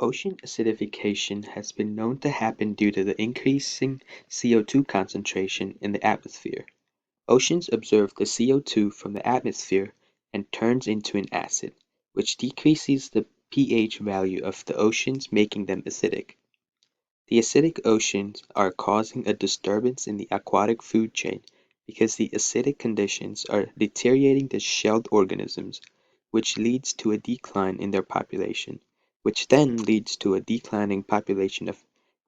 Ocean acidification has been known to happen due to the increasing CO2 concentration in the atmosphere. Oceans absorb the CO2 from the atmosphere and turns into an acid, which decreases the pH value of the oceans, making them acidic. The acidic oceans are causing a disturbance in the aquatic food chain because the acidic conditions are deteriorating the shelled organisms, which leads to a decline in their population, which then leads to a declining population of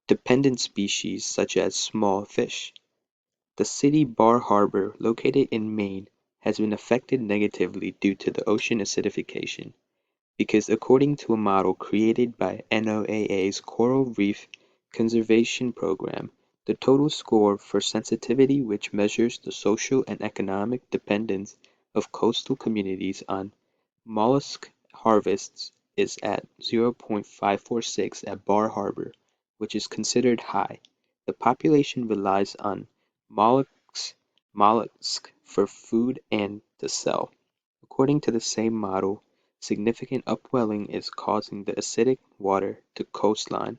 dependent species such as small fish. The city Bar Harbor, located in Maine, has been affected negatively due to the ocean acidification, because according to a model created by NOAA's Coral Reef Conservation Program, the total score for sensitivity, which measures the social and economic dependence of coastal communities on mollusk harvests, is at 0.546 at Bar Harbor, which is considered high. The population relies on mollusks mollusks for food and to sell. According to the same model, significant upwelling is causing the acidic water to coastline,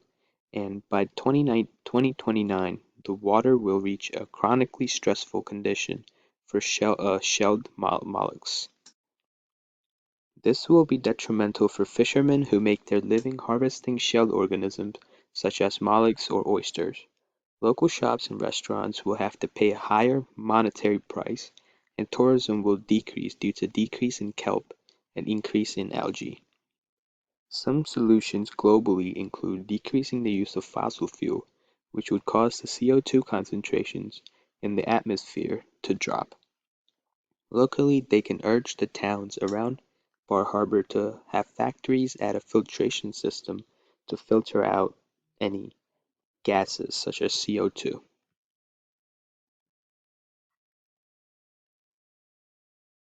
and by 2029 the water will reach a chronically stressful condition for shelled mollusks. This will be detrimental for fishermen who make their living harvesting shelled organisms such as mollusks or oysters. Local shops and restaurants will have to pay a higher monetary price, and tourism will decrease due to decrease in kelp and increase in algae. Some solutions globally include decreasing the use of fossil fuel, which would cause the CO2 concentrations in the atmosphere to drop. Locally, they can urge the towns around Bar Harbor to have factories add a filtration system to filter out any gases such as CO2.